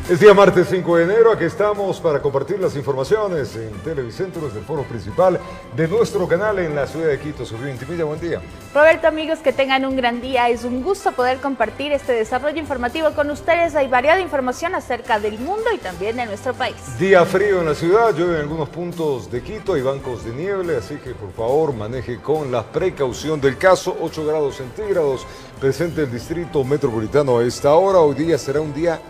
Es día martes 5 de enero, aquí estamos para compartir las informaciones en Televicentro desde el foro principal de nuestro canal en la ciudad de Quito. Soy Intimilla, buen día. Roberto, amigos, que tengan un gran día. Es un gusto poder compartir este desarrollo informativo con ustedes. Hay variada información acerca del mundo y también de nuestro país. Día frío en la ciudad, llueve en algunos puntos de Quito, hay bancos de nieve, así que por favor maneje con la precaución del caso. 8 grados centígrados presente el distrito metropolitano a esta hora. Hoy día será un día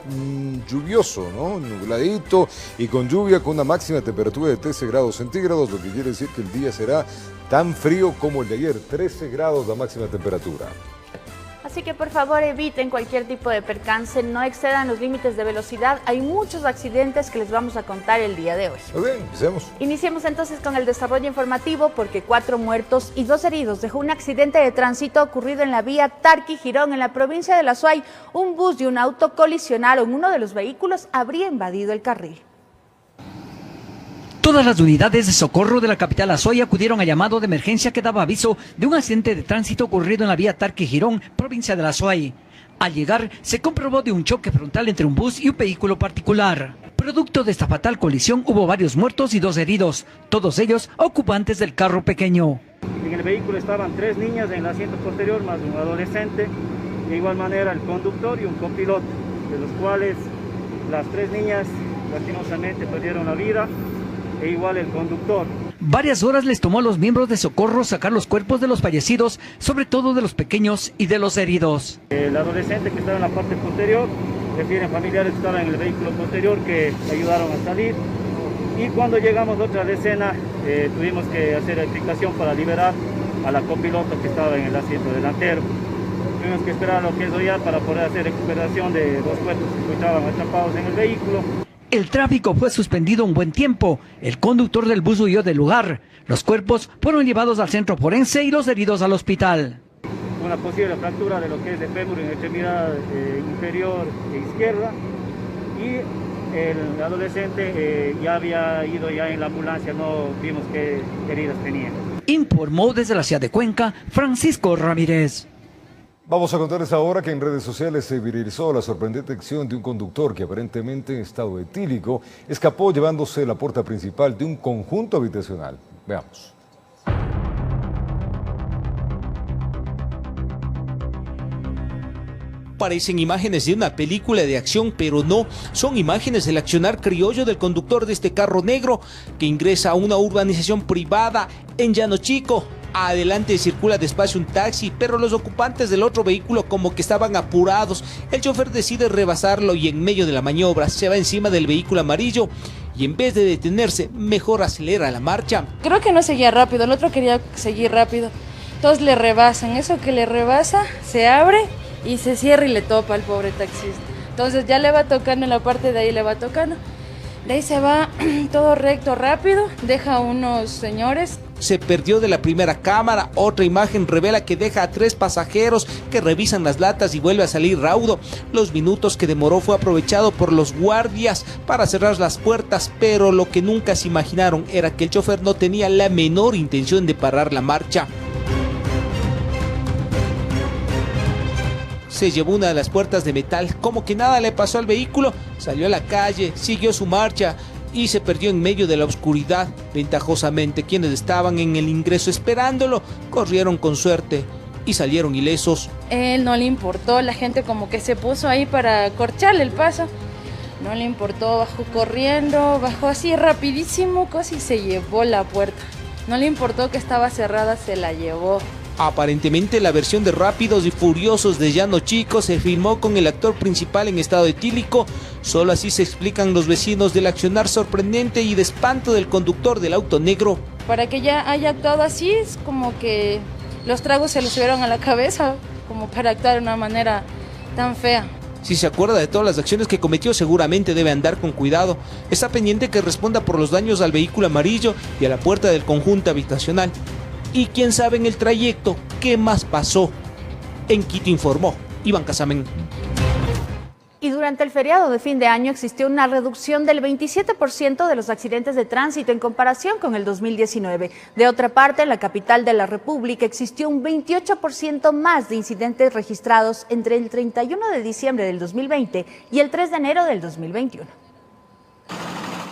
lluvioso, ¿no? Nubladito y con lluvia, con una máxima temperatura de 13 grados centígrados, lo que quiere decir que el día será tan frío como el de ayer, 13 grados la máxima temperatura. Así que por favor eviten cualquier tipo de percance, no excedan los límites de velocidad. Hay muchos accidentes que les vamos a contar el día de hoy. Muy bien, empecemos. Iniciemos entonces con el desarrollo informativo porque 4 muertos y 2 heridos dejó un accidente de tránsito ocurrido en la vía Tarqui-Girón en la provincia de La Suay. Un bus y un auto colisionaron, uno de los vehículos habría invadido el carril. Todas las unidades de socorro de la capital Azuay acudieron a llamado de emergencia que daba aviso de un accidente de tránsito ocurrido en la vía Tarqui-Girón, provincia de La Azuay. Al llegar, se comprobó de un choque frontal entre un bus y un vehículo particular. Producto de esta fatal colisión hubo varios muertos y 2 heridos, todos ellos ocupantes del carro pequeño. En el vehículo estaban 3 niñas en el asiento posterior más un adolescente, de igual manera el conductor y un copiloto, de los cuales las 3 niñas lastimosamente perdieron la vida. E igual el conductor. Varias horas les tomó a los miembros de socorro sacar los cuerpos de los fallecidos, sobre todo de los pequeños y de los heridos. El adolescente que estaba en la parte posterior, refieren familiares que estaban en el vehículo posterior que ayudaron a salir. Y cuando llegamos otra a la escena, tuvimos que hacer explicación para liberar a la copiloto que estaba en el asiento delantero. Tuvimos que esperar lo que es hoy para poder hacer recuperación de 2 cuerpos que estaban atrapados en el vehículo. El tráfico fue suspendido un buen tiempo. El conductor del bus huyó del lugar. Los cuerpos fueron llevados al centro forense y los heridos al hospital. Una posible fractura de lo que es el fémur en extremidad inferior e izquierda. Y el adolescente ya había ido ya en la ambulancia, no vimos qué heridas tenía. Informó desde la ciudad de Cuenca, Francisco Ramírez. Vamos a contarles ahora que en redes sociales se viralizó la sorprendente acción de un conductor que aparentemente en estado etílico escapó llevándose la puerta principal de un conjunto habitacional. Veamos. Parecen imágenes de una película de acción, pero no, son imágenes del accionar criollo del conductor de este carro negro que ingresa a una urbanización privada en Llano Chico. Adelante circula despacio un taxi, pero los ocupantes del otro vehículo como que estaban apurados. El chofer decide rebasarlo y en medio de la maniobra se va encima del vehículo amarillo y en vez de detenerse, mejor acelera la marcha. Creo que no seguía rápido, el otro quería seguir rápido. Entonces le rebasan, eso que le rebasa, se abre y se cierra y le topa al pobre taxista. Entonces ya le va tocando en la parte de ahí, le va tocando. De ahí se va todo recto, rápido, deja a unos señores. Se perdió de la primera cámara. Otra imagen revela que deja a 3 pasajeros que revisan las latas y vuelve a salir raudo. Los minutos que demoró fue aprovechado por los guardias para cerrar las puertas, pero lo que nunca se imaginaron era que el chofer no tenía la menor intención de parar la marcha. Se llevó una de las puertas de metal, como que nada le pasó al vehículo, salió a la calle, siguió su marcha y se perdió en medio de la oscuridad. Ventajosamente, quienes estaban en el ingreso esperándolo, corrieron con suerte y salieron ilesos. Él no le importó, la gente como que se puso ahí para corcharle el paso. No le importó, bajó corriendo, bajó así rapidísimo, casi se llevó la puerta. No le importó que estaba cerrada, se la llevó. Aparentemente la versión de Rápidos y Furiosos de Llano Chico se filmó con el actor principal en estado etílico. Solo así se explican los vecinos del accionar sorprendente y de espanto del conductor del auto negro. Para que ya haya actuado así, es como que los tragos se le subieron a la cabeza, como para actuar de una manera tan fea. Si se acuerda de todas las acciones que cometió, seguramente debe andar con cuidado. Está pendiente que responda por los daños al vehículo amarillo y a la puerta del conjunto habitacional. Y quién sabe en el trayecto qué más pasó. En Quito informó Iván Casamen. Y durante el feriado de fin de año existió una reducción del 27% de los accidentes de tránsito en comparación con el 2019. De otra parte, en la capital de la República existió un 28% más de incidentes registrados entre el 31 de diciembre del 2020 y el 3 de enero del 2021.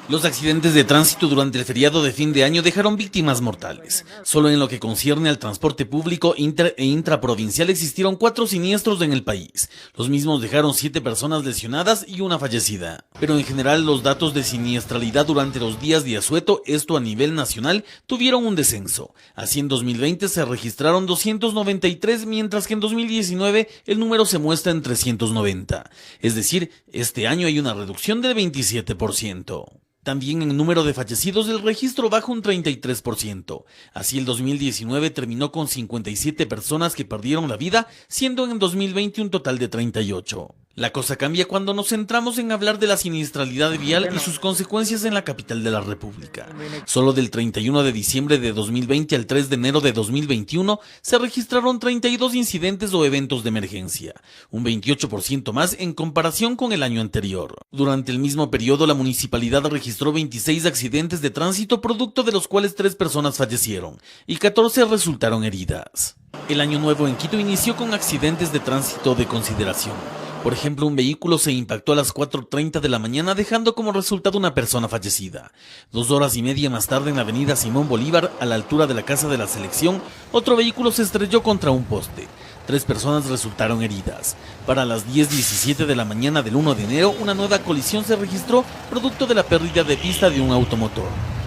Los accidentes de tránsito durante el feriado de fin de año dejaron víctimas mortales. Solo en lo que concierne al transporte público inter e intraprovincial existieron 4 siniestros en el país. Los mismos dejaron 7 personas lesionadas y una fallecida. Pero en general los datos de siniestralidad durante los días de asueto, esto a nivel nacional, tuvieron un descenso. Así en 2020 se registraron 293, mientras que en 2019 el número se muestra en 390. Es decir, este año hay una reducción del 27%. También en número de fallecidos el registro baja un 33%. Así el 2019 terminó con 57 personas que perdieron la vida, siendo en 2020 un total de 38. La cosa cambia cuando nos centramos en hablar de la siniestralidad vial y sus consecuencias en la capital de la República. Solo del 31 de diciembre de 2020 al 3 de enero de 2021 se registraron 32 incidentes o eventos de emergencia, un 28% más en comparación con el año anterior. Durante el mismo periodo, la municipalidad registró 26 accidentes de tránsito, producto de los cuales 3 personas fallecieron y 14 resultaron heridas. El año nuevo en Quito inició con accidentes de tránsito de consideración. Por ejemplo, un vehículo se impactó a las 4:30 de la mañana, dejando como resultado una persona fallecida. 2 horas y media más tarde, en la avenida Simón Bolívar, a la altura de la Casa de la Selección, otro vehículo se estrelló contra un poste. 3 personas resultaron heridas. Para las 10:17 de la mañana del 1 de enero, una nueva colisión se registró, producto de la pérdida de pista de un automotor.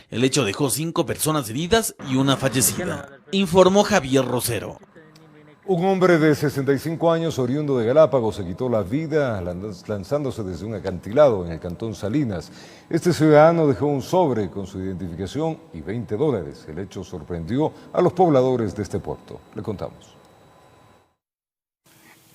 El hecho dejó 5 personas heridas y una fallecida, informó Javier Rosero. Un hombre de 65 años, oriundo de Galápagos, se quitó la vida lanzándose desde un acantilado en el cantón Salinas. Este ciudadano dejó un sobre con su identificación y $20. El hecho sorprendió a los pobladores de este puerto. Le contamos.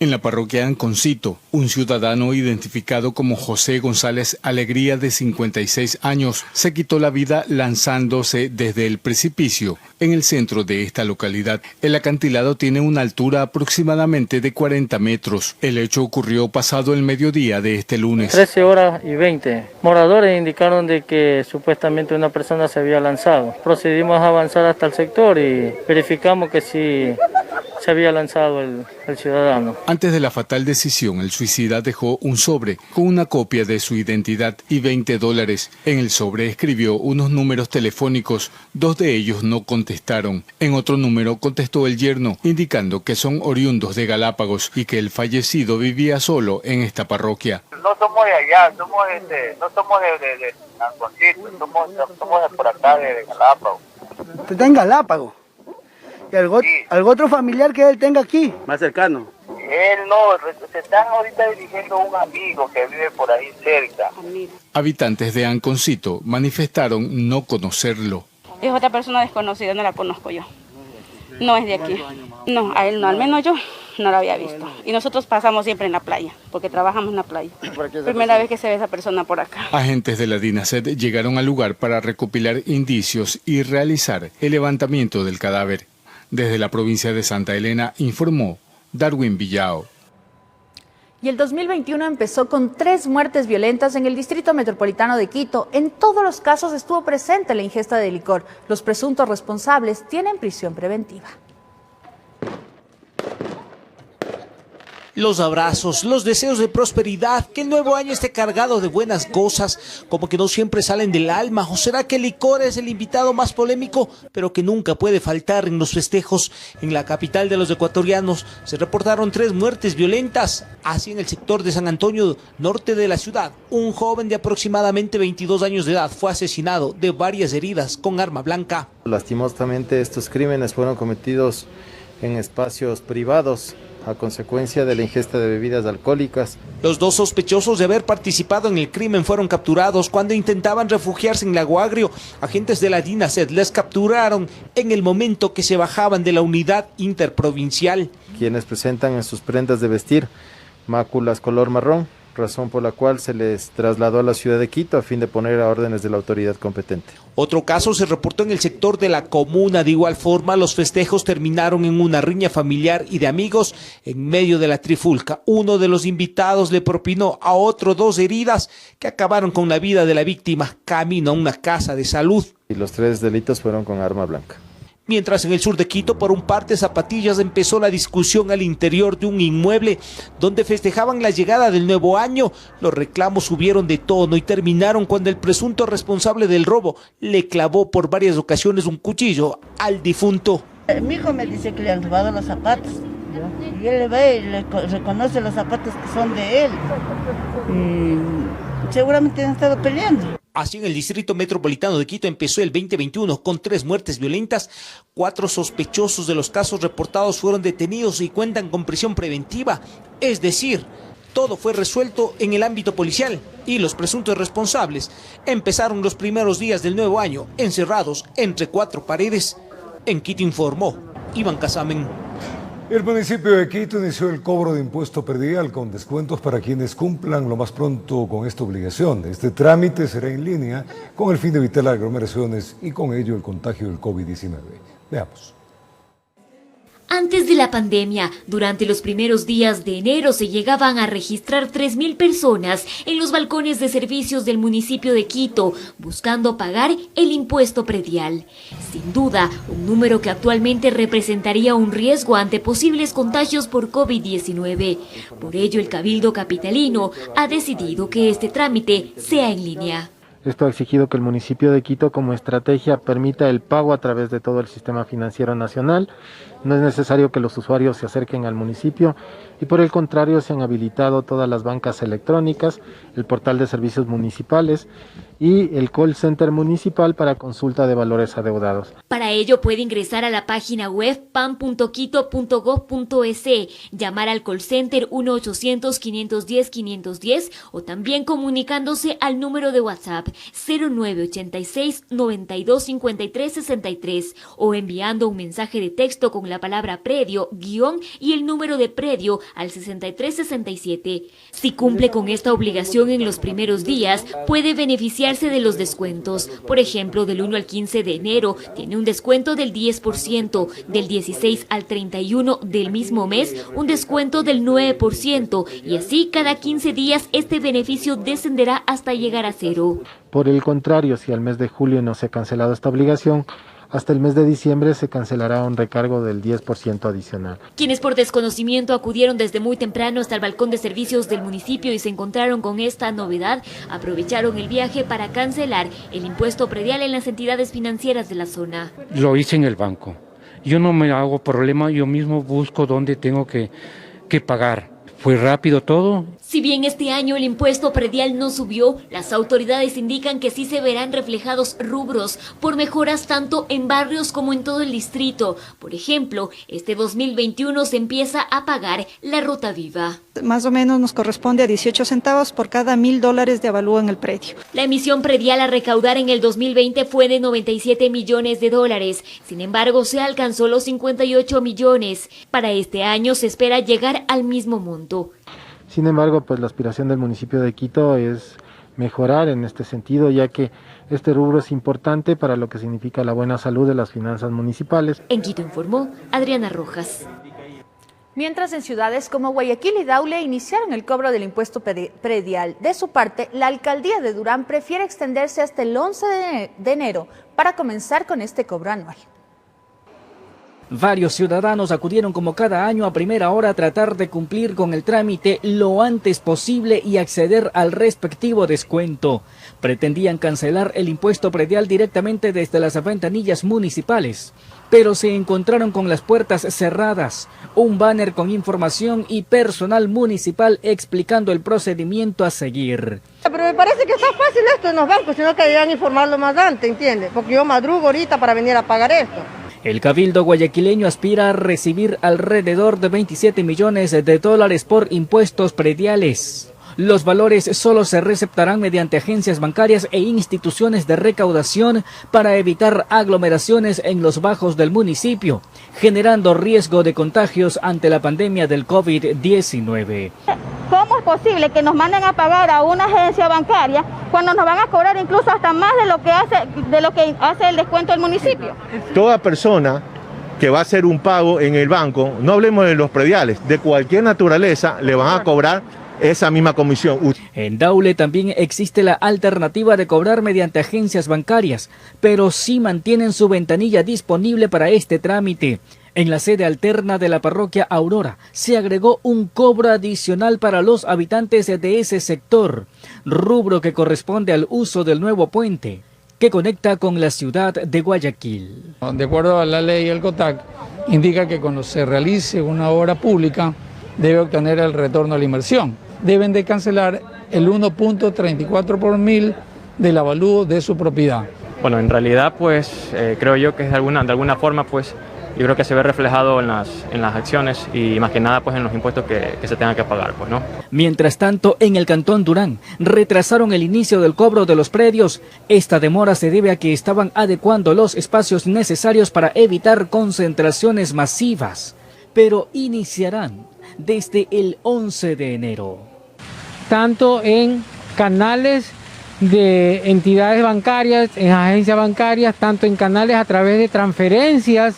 En la parroquia Anconcito, un ciudadano identificado como José González Alegría, de 56 años, se quitó la vida lanzándose desde el precipicio en el centro de esta localidad. El acantilado tiene una altura aproximadamente de 40 metros. El hecho ocurrió pasado el mediodía de este lunes. 13:20. Moradores indicaron de que supuestamente una persona se había lanzado. Procedimos a avanzar hasta el sector y verificamos que sí se había lanzado el ciudadano. Antes de la fatal decisión, el suicida dejó un sobre con una copia de su identidad y $20. En el sobre escribió unos números telefónicos, 2 de ellos no contestaron. En otro número contestó el yerno, indicando que son oriundos de Galápagos y que el fallecido vivía solo en esta parroquia. No somos de allá, no somos de Anconcito, somos de por acá, de Galápagos. ¿Usted está en Galápagos? ¿Y algún otro familiar que él tenga aquí? Más cercano. Él no, se están ahorita dirigiendo a un amigo que vive por ahí cerca. Habitantes de Anconcito manifestaron no conocerlo. Es otra persona desconocida, no la conozco yo. No es de aquí. No, a él no, al menos yo no la había visto. Y nosotros pasamos siempre en la playa, porque trabajamos en la playa. Primera vez que se ve esa persona por acá. Agentes de la DINASED llegaron al lugar para recopilar indicios y realizar el levantamiento del cadáver. Desde la provincia de Santa Elena, informó Darwin Villao. Y el 2021 empezó con 3 muertes violentas en el Distrito Metropolitano de Quito. En todos los casos estuvo presente la ingesta de licor. Los presuntos responsables tienen prisión preventiva. Los abrazos, los deseos de prosperidad, que el nuevo año esté cargado de buenas cosas, como que no siempre salen del alma. ¿O será que el licor es el invitado más polémico, pero que nunca puede faltar en los festejos? En la capital de los ecuatorianos se reportaron 3 muertes violentas, así en el sector de San Antonio, norte de la ciudad. Un joven de aproximadamente 22 años de edad fue asesinado de varias heridas con arma blanca. Lastimosamente estos crímenes fueron cometidos en espacios privados, a consecuencia de la ingesta de bebidas alcohólicas. Los 2 sospechosos de haber participado en el crimen fueron capturados cuando intentaban refugiarse en Lago Agrio. Agentes de la DINASED les capturaron en el momento que se bajaban de la unidad interprovincial. Quienes presentan en sus prendas de vestir máculas color marrón, razón por la cual se les trasladó a la ciudad de Quito a fin de poner a órdenes de la autoridad competente. Otro caso se reportó en el sector de la comuna. De igual forma, los festejos terminaron en una riña familiar y de amigos en medio de la trifulca. Uno de los invitados le propinó a otro 2 heridas que acabaron con la vida de la víctima camino a una casa de salud. Y los 3 delitos fueron con arma blanca. Mientras en el sur de Quito, por un par de zapatillas, empezó la discusión al interior de un inmueble donde festejaban la llegada del nuevo año. Los reclamos subieron de tono y terminaron cuando el presunto responsable del robo le clavó por varias ocasiones un cuchillo al difunto. Mi hijo me dice que le han robado los zapatos. Y él le ve y le reconoce los zapatos que son de él. Y seguramente han estado peleando. Así, en el Distrito Metropolitano de Quito empezó el 2021 con 3 muertes violentas. 4 sospechosos de los casos reportados fueron detenidos y cuentan con prisión preventiva. Es decir, todo fue resuelto en el ámbito policial y los presuntos responsables empezaron los primeros días del nuevo año encerrados entre 4 paredes. En Quito informó Iván Casamen. El municipio de Quito inició el cobro de impuesto predial con descuentos para quienes cumplan lo más pronto con esta obligación. Este trámite será en línea con el fin de evitar las aglomeraciones y con ello el contagio del COVID-19. Veamos. Antes de la pandemia, durante los primeros días de enero se llegaban a registrar 3.000 personas en los balcones de servicios del municipio de Quito, buscando pagar el impuesto predial. Sin duda, un número que actualmente representaría un riesgo ante posibles contagios por COVID-19. Por ello, el Cabildo Capitalino ha decidido que este trámite sea en línea. Esto ha exigido que el municipio de Quito, como estrategia, permita el pago a través de todo el sistema financiero nacional. No es necesario que los usuarios se acerquen al municipio y por el contrario se han habilitado todas las bancas electrónicas, el portal de servicios municipales y el call center municipal para consulta de valores adeudados. Para ello puede ingresar a la página web pan.quito.gov.es, llamar al call center 1-800-510-510 o también comunicándose al número de WhatsApp 0986-925363 o enviando un mensaje de texto con la palabra predio, guión y el número de predio al 6367. Si cumple con esta obligación en los primeros días, puede beneficiarse de los descuentos. Por ejemplo, del 1 al 15 de enero tiene un descuento del 10%, del 16 al 31 del mismo mes un descuento del 9% y así cada 15 días este beneficio descenderá hasta llegar a 0. Por el contrario, si al mes de julio no se ha cancelado esta obligación, hasta el mes de diciembre se cancelará un recargo del 10% adicional. Quienes por desconocimiento acudieron desde muy temprano hasta el balcón de servicios del municipio y se encontraron con esta novedad, aprovecharon el viaje para cancelar el impuesto predial en las entidades financieras de la zona. Lo hice en el banco. Yo no me hago problema, yo mismo busco dónde tengo que pagar. Fue rápido todo. Si bien este año el impuesto predial no subió, las autoridades indican que sí se verán reflejados rubros por mejoras tanto en barrios como en todo el distrito. Por ejemplo, este 2021 se empieza a pagar la ruta viva. Más o menos nos corresponde a 18 centavos por cada $1.000 de avalúo en el predio. La emisión predial a recaudar en el 2020 fue de $97 millones. Sin embargo, se alcanzó los 58 millones. Para este año se espera llegar al mismo monto. Sin embargo, pues la aspiración del municipio de Quito es mejorar en este sentido, ya que este rubro es importante para lo que significa la buena salud de las finanzas municipales. En Quito informó Adriana Rojas. Mientras en ciudades como Guayaquil y Daule iniciaron el cobro del impuesto predial. De su parte, la alcaldía de Durán prefiere extenderse hasta el 11 de enero para comenzar con este cobro anual. Varios ciudadanos acudieron como cada año a primera hora a tratar de cumplir con el trámite lo antes posible y acceder al respectivo descuento. Pretendían cancelar el impuesto predial directamente desde las ventanillas municipales, pero se encontraron con las puertas cerradas, un banner con información y personal municipal explicando el procedimiento a seguir. Pero me parece que está fácil esto en los bancos, sino que deberían informarlo más antes, ¿entiendes? Porque yo madrugo ahorita para venir a pagar esto. El Cabildo guayaquileño aspira a recibir alrededor de $27 millones por impuestos prediales. Los valores solo se receptarán mediante agencias bancarias e instituciones de recaudación para evitar aglomeraciones en los bajos del municipio, generando riesgo de contagios ante la pandemia del COVID-19. ¿Cómo es posible que nos manden a pagar a una agencia bancaria cuando nos van a cobrar incluso hasta más de lo que hace el descuento del municipio? Toda persona que va a hacer un pago en el banco, no hablemos de los prediales, de cualquier naturaleza, le van a cobrar esa misma comisión. En Daule también existe la alternativa de cobrar mediante agencias bancarias, pero sí mantienen su ventanilla disponible para este trámite. En la sede alterna de la parroquia Aurora se agregó un cobro adicional para los habitantes de ese sector, rubro que corresponde al uso del nuevo puente que conecta con la ciudad de Guayaquil. De acuerdo a la ley, el COTAC indica que cuando se realice una obra pública debe obtener el retorno a la inversión. Deben de cancelar el 1.34 por mil del avalúo de su propiedad. Bueno, en realidad pues creo yo que es de alguna forma pues yo creo que se ve reflejado en las acciones y más que nada pues en los impuestos que se tengan que pagar, pues, ¿no? Mientras tanto, en el Cantón Durán retrasaron el inicio del cobro de los predios. Esta demora se debe a que estaban adecuando los espacios necesarios para evitar concentraciones masivas, pero iniciarán desde el 11 de enero. Tanto en canales de entidades bancarias, en agencias bancarias, tanto en canales a través de transferencias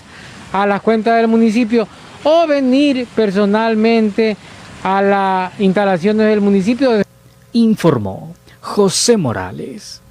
a las cuentas del municipio o venir personalmente a las instalaciones del municipio. Informó José Morales.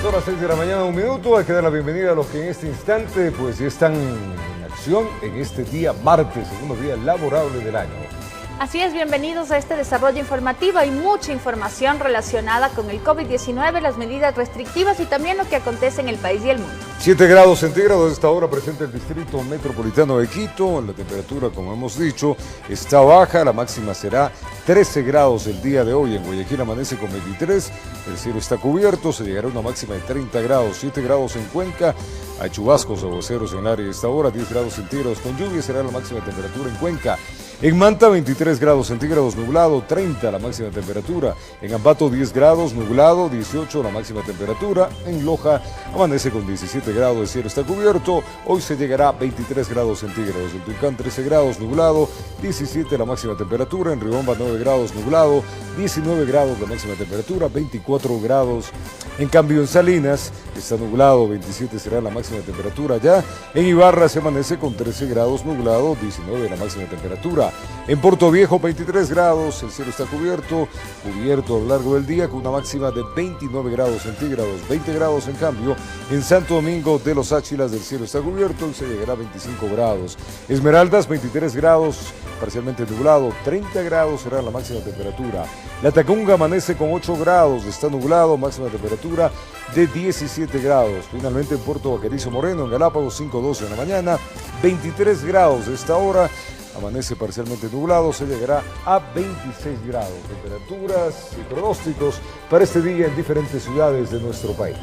Son las 6 de la mañana, 1 minuto. Hay que dar la bienvenida a los que en este instante pues ya están en acción en este día martes, segundo día laborable del año. Así es, bienvenidos a este desarrollo informativo. Hay mucha información relacionada con el COVID-19, las medidas restrictivas y también lo que acontece en el país y el mundo. 7 grados centígrados a esta hora presenta el distrito metropolitano de Quito. La temperatura, como hemos dicho, está baja. La máxima será 13 grados el día de hoy. En Guayaquil amanece con 23. El cielo está cubierto. Se llegará a una máxima de 30 grados. 7 grados en Cuenca. Hay chubascos o aguaceros en el área a esta hora. 10 grados centígrados con lluvia será la máxima temperatura en Cuenca. En Manta, 23 grados centígrados, nublado, 30 la máxima temperatura. En Ambato, 10 grados, nublado, 18 la máxima temperatura. En Loja, amanece con 17 grados, el cielo está cubierto. Hoy se llegará a 23 grados centígrados. En Tulcán, 13 grados, nublado, 17 la máxima temperatura. En Riobamba, 9 grados, nublado, 19 grados la máxima temperatura, 24 grados. En cambio, en Salinas, está nublado, 27 será la máxima temperatura ya. En Ibarra se amanece con 13 grados, nublado, 19 la máxima temperatura. En Puerto Viejo, 23 grados, el cielo está cubierto a lo largo del día con una máxima de 29 grados centígrados, 20 grados en cambio. En Santo Domingo de los Áchilas el cielo está cubierto y se llegará a 25 grados. Esmeraldas, 23 grados, parcialmente nublado, 30 grados será la máxima temperatura. La Tacunga amanece con 8 grados, está nublado, máxima temperatura de 17 grados. Finalmente en Puerto Vaquerizo Moreno, en Galápagos, 5:12 de la mañana, 23 grados de esta hora. Amanece parcialmente nublado, se llegará a 26 grados. Temperaturas y pronósticos para este día en diferentes ciudades de nuestro país.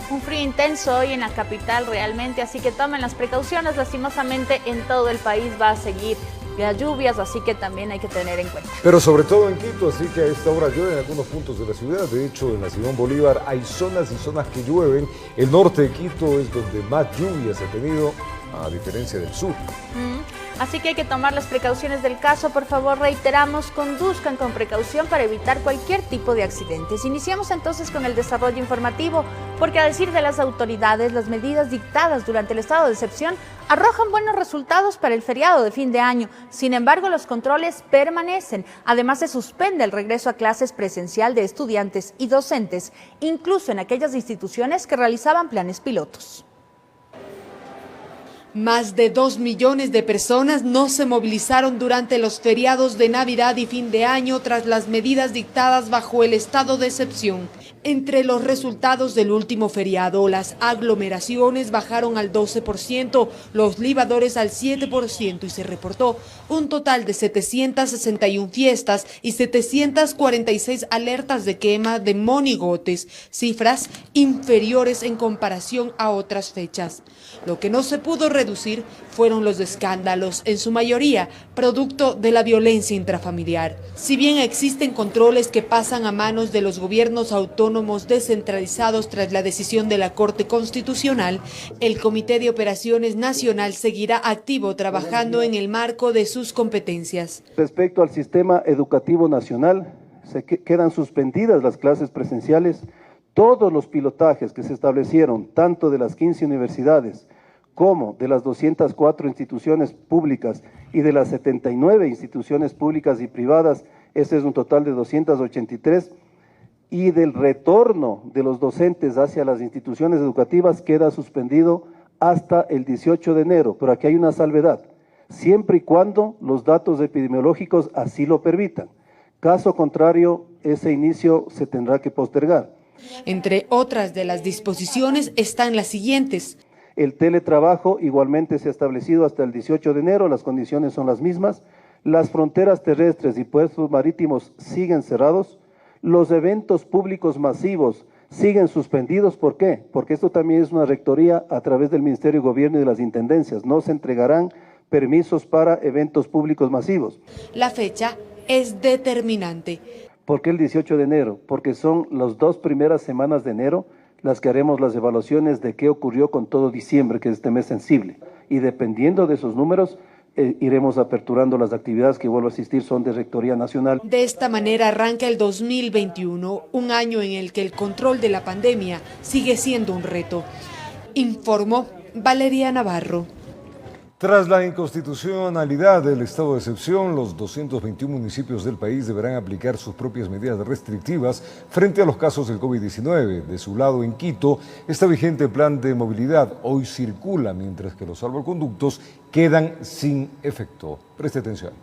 Un frío intenso hoy en la capital realmente, así que tomen las precauciones. Lastimosamente en todo el país va a seguir las lluvias, así que también hay que tener en cuenta. Pero sobre todo en Quito, así que a esta hora llueve en algunos puntos de la ciudad. De hecho, en la Simón Bolívar hay zonas y zonas que llueven. El norte de Quito es donde más lluvias ha tenido, a diferencia del sur. Así que hay que tomar las precauciones del caso. Por favor, reiteramos, conduzcan con precaución para evitar cualquier tipo de accidentes. Iniciamos entonces con el desarrollo informativo, porque a decir de las autoridades, las medidas dictadas durante el estado de excepción arrojan buenos resultados para el feriado de fin de año. Sin embargo, los controles permanecen. Además, se suspende el regreso a clases presencial de estudiantes y docentes, incluso en aquellas instituciones que realizaban planes pilotos. Más de 2 millones de personas no se movilizaron durante los feriados de Navidad y fin de año tras las medidas dictadas bajo el estado de excepción. Entre los resultados del último feriado, las aglomeraciones bajaron al 12%, los libadores al 7% y se reportó un total de 761 fiestas y 746 alertas de quema de monigotes, cifras inferiores en comparación a otras fechas. Lo que no se pudo reducir fueron los escándalos, en su mayoría producto de la violencia intrafamiliar. Si bien existen controles que pasan a manos de los gobiernos autónomos autónomos descentralizados tras la decisión de la Corte Constitucional, el Comité de Operaciones Nacional seguirá activo trabajando en el marco de sus competencias. Respecto al sistema educativo nacional, quedan suspendidas las clases presenciales. Todos los pilotajes que se establecieron, tanto de las 15 universidades como de las 204 instituciones públicas y de las 79 instituciones públicas y privadas, ese es un total de 283, y del retorno de los docentes hacia las instituciones educativas queda suspendido hasta el 18 de enero, pero aquí hay una salvedad, siempre y cuando los datos epidemiológicos así lo permitan. Caso contrario, ese inicio se tendrá que postergar. Entre otras de las disposiciones están las siguientes. El teletrabajo igualmente se ha establecido hasta el 18 de enero, las condiciones son las mismas. Las fronteras terrestres y puertos marítimos siguen cerrados. Los eventos públicos masivos siguen suspendidos. ¿Por qué? Porque esto también es una rectoría a través del Ministerio de Gobierno y de las Intendencias. No se entregarán permisos para eventos públicos masivos. La fecha es determinante. ¿Por qué el 18 de enero? Porque son las 2 primeras semanas de enero las que haremos las evaluaciones de qué ocurrió con todo diciembre, que es este mes sensible. Y dependiendo de esos números, iremos aperturando las actividades que, vuelvo a asistir, son de Rectoría Nacional. De esta manera arranca el 2021, un año en el que el control de la pandemia sigue siendo un reto. Informó Valeria Navarro. Tras la inconstitucionalidad del estado de excepción, los 221 municipios del país deberán aplicar sus propias medidas restrictivas frente a los casos del COVID-19. De su lado, en Quito, está vigente el plan de movilidad. Hoy circula, mientras que los salvoconductos quedan sin efecto. Preste atención.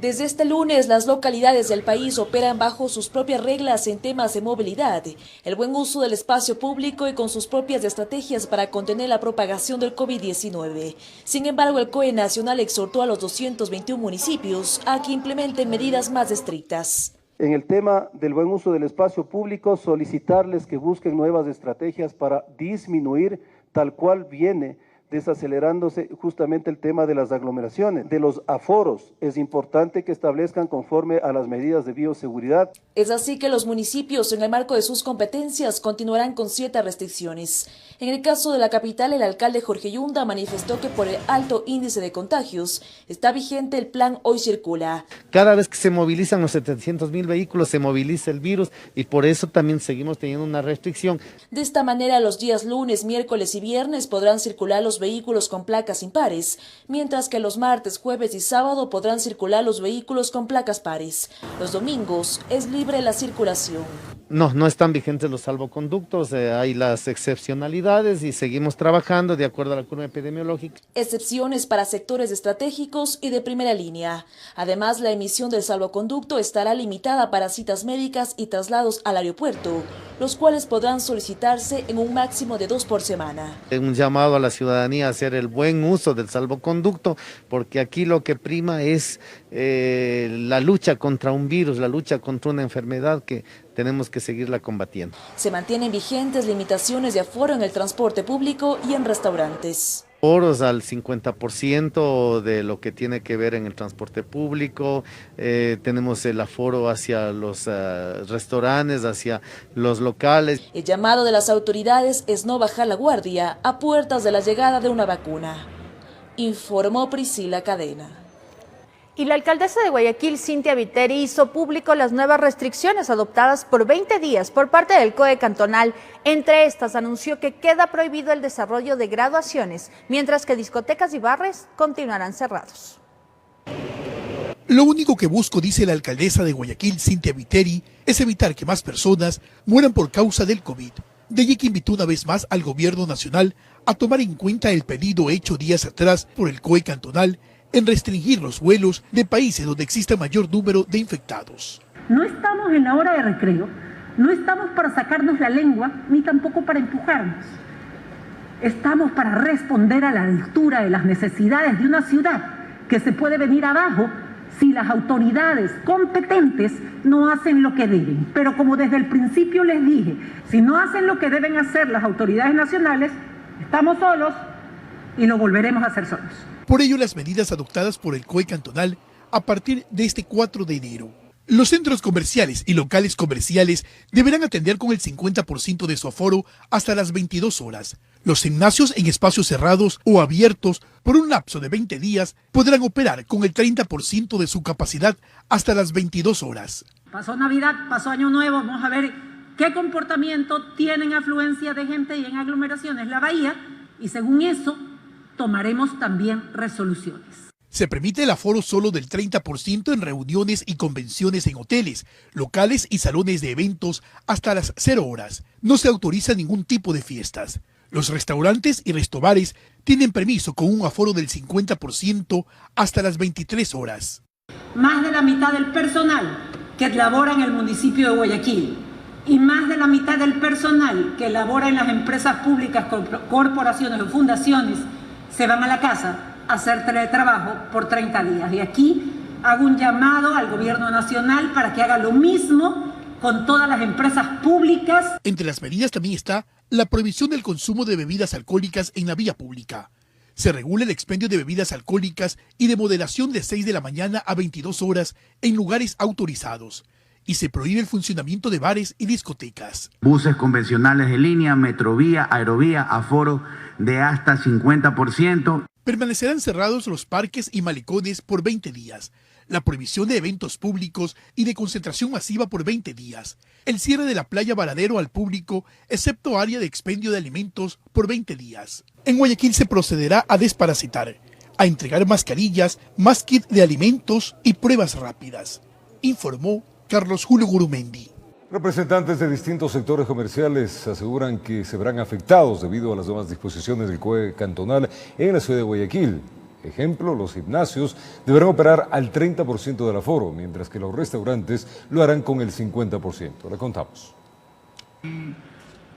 Desde este lunes, las localidades del país operan bajo sus propias reglas en temas de movilidad, el buen uso del espacio público y con sus propias estrategias para contener la propagación del COVID-19. Sin embargo, el COE Nacional exhortó a los 221 municipios a que implementen medidas más estrictas. En el tema del buen uso del espacio público, solicitarles que busquen nuevas estrategias para disminuir, tal cual viene desacelerándose justamente el tema de las aglomeraciones, de los aforos. Es importante que establezcan conforme a las medidas de bioseguridad. Es así que los municipios, en el marco de sus competencias, continuarán con ciertas restricciones. En el caso de la capital, el alcalde Jorge Yunda manifestó que por el alto índice de contagios está vigente el plan Hoy Circula. Cada vez que se movilizan los 700.000 vehículos, se moviliza el virus y por eso también seguimos teniendo una restricción. De esta manera, los días lunes, miércoles y viernes podrán circular los vehículos con placas impares, mientras que los martes, jueves y sábado podrán circular los vehículos con placas pares. Los domingos es libre la circulación. No están vigentes los salvoconductos, hay las excepcionalidades y seguimos trabajando de acuerdo a la curva epidemiológica. Excepciones para sectores estratégicos y de primera línea. Además, la emisión del salvoconducto estará limitada para citas médicas y traslados al aeropuerto, los cuales podrán solicitarse en un máximo de 2 por semana. Un llamado a la ciudadanía a hacer el buen uso del salvoconducto, porque aquí lo que prima es la lucha contra un virus, la lucha contra una enfermedad que tenemos que seguirla combatiendo. Se mantienen vigentes limitaciones de aforo en el transporte público y en restaurantes. Aforos al 50% de lo que tiene que ver en el transporte público, tenemos el aforo hacia los restaurantes, hacia los locales. El llamado de las autoridades es no bajar la guardia a puertas de la llegada de una vacuna, informó Priscila Cadena. Y la alcaldesa de Guayaquil, Cintia Viteri, hizo público las nuevas restricciones adoptadas por 20 días por parte del COE cantonal. Entre estas, anunció que queda prohibido el desarrollo de graduaciones, mientras que discotecas y bares continuarán cerrados. Lo único que busco, dice la alcaldesa de Guayaquil, Cintia Viteri, es evitar que más personas mueran por causa del COVID. De allí que invitó una vez más al gobierno nacional a tomar en cuenta el pedido hecho días atrás por el COE cantonal en restringir los vuelos de países donde exista mayor número de infectados. No estamos en la hora de recreo, no estamos para sacarnos la lengua, ni tampoco para empujarnos. Estamos para responder a la altura de las necesidades de una ciudad que se puede venir abajo si las autoridades competentes no hacen lo que deben. Pero como desde el principio les dije, si no hacen lo que deben hacer las autoridades nacionales, estamos solos y lo volveremos a hacer solos. Por ello, las medidas adoptadas por el COE cantonal a partir de este 4 de enero Los centros comerciales y locales comerciales deberán atender con el 50% de su aforo hasta las 22 horas. Los gimnasios en espacios cerrados o abiertos por un lapso de 20 días podrán operar con el 30% de su capacidad hasta las 22 horas. Pasó Navidad, pasó Año Nuevo, vamos a ver qué comportamiento tienen afluencia de gente y en aglomeraciones la bahía, y según eso tomaremos también resoluciones. Se permite el aforo solo del 30% en reuniones y convenciones en hoteles, locales y salones de eventos hasta las 0 horas. No se autoriza ningún tipo de fiestas. Los restaurantes y restobares tienen permiso con un aforo del 50% hasta las 23 horas. Más de la mitad del personal que labora en el municipio de Guayaquil y más de la mitad del personal que labora en las empresas públicas, corporaciones o fundaciones se van a la casa a hacer teletrabajo por 30 días. Y aquí hago un llamado al gobierno nacional para que haga lo mismo con todas las empresas públicas. Entre las medidas también está la prohibición del consumo de bebidas alcohólicas en la vía pública. Se regula el expendio de bebidas alcohólicas y de moderación de 6 de la mañana a 22 horas en lugares autorizados. Y se prohíbe el funcionamiento de bares y discotecas. Buses convencionales de línea, metrovía, aerovía, aforo de hasta 50%. Permanecerán cerrados los parques y malecones por 20 días. La prohibición de eventos públicos y de concentración masiva por 20 días. El cierre de la playa Varadero al público, excepto área de expendio de alimentos, por 20 días. En Guayaquil se procederá a desparasitar, a entregar mascarillas, más kit de alimentos y pruebas rápidas, informó Carlos Julio Gurumendi. Representantes de distintos sectores comerciales aseguran que se verán afectados debido a las nuevas disposiciones del COE cantonal en la ciudad de Guayaquil. Ejemplo, los gimnasios deberán operar al 30% del aforo, mientras que los restaurantes lo harán con el 50%. Le contamos.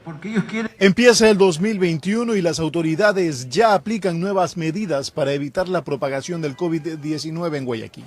Porque ellos quieren... Empieza el 2021 y las autoridades ya aplican nuevas medidas para evitar la propagación del COVID-19 en Guayaquil.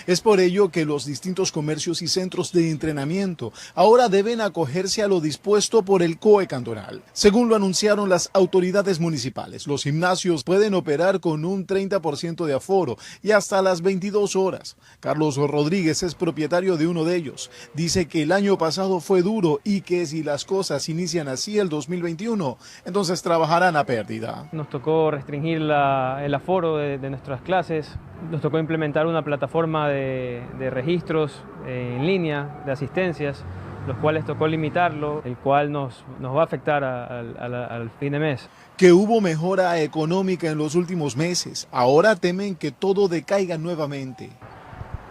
Es por ello que los distintos comercios y centros de entrenamiento ahora deben acogerse a lo dispuesto por el COE cantonal. Según lo anunciaron las autoridades municipales, los gimnasios pueden operar con un 30% de aforo y hasta las 22 horas. Carlos Rodríguez es propietario de uno de ellos. Dice que el año pasado fue duro y que si las cosas inician así el 2021, entonces trabajarán a pérdida. Nos tocó restringir el aforo de nuestras clases, nos tocó implementar una plataforma de registros en línea, de asistencias, los cuales tocó limitarlo, el cual nos va a afectar al fin de mes. Que hubo mejora económica en los últimos meses, ahora temen que todo decaiga nuevamente.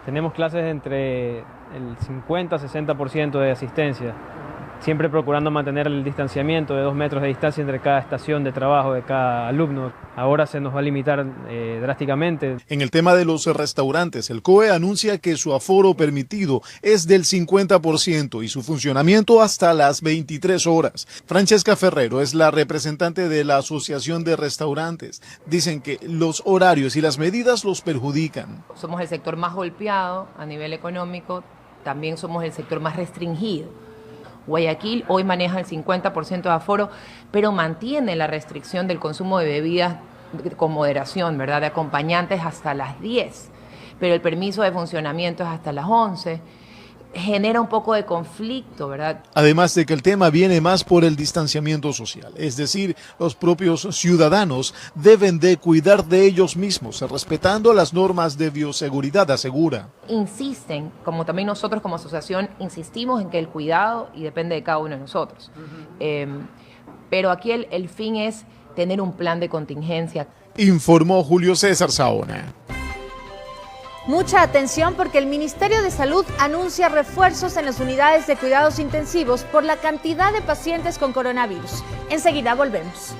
Tenemos clases entre el 50-60% de asistencia, siempre procurando mantener el distanciamiento de 2 metros de distancia entre cada estación de trabajo de cada alumno. Ahora se nos va a limitar drásticamente. En el tema de los restaurantes, el COE anuncia que su aforo permitido es del 50% y su funcionamiento hasta las 23 horas. Francesca Ferrero es la representante de la Asociación de Restaurantes. Dicen que los horarios y las medidas los perjudican. Somos el sector más golpeado a nivel económico, también somos el sector más restringido. Guayaquil hoy maneja el 50% de aforo, pero mantiene la restricción del consumo de bebidas con moderación, ¿verdad? De acompañantes hasta las 10, pero el permiso de funcionamiento es hasta las 11. Genera un poco de conflicto, ¿verdad? Además de que el tema viene más por el distanciamiento social, es decir, los propios ciudadanos deben de cuidar de ellos mismos, respetando las normas de bioseguridad, asegura. Insisten, como también nosotros como asociación, insistimos en que el cuidado y depende de cada uno de nosotros. Pero aquí el fin es tener un plan de contingencia. Informó Julio César Saona. Mucha atención porque el Ministerio de Salud anuncia refuerzos en las unidades de cuidados intensivos por la cantidad de pacientes con coronavirus. Enseguida volvemos.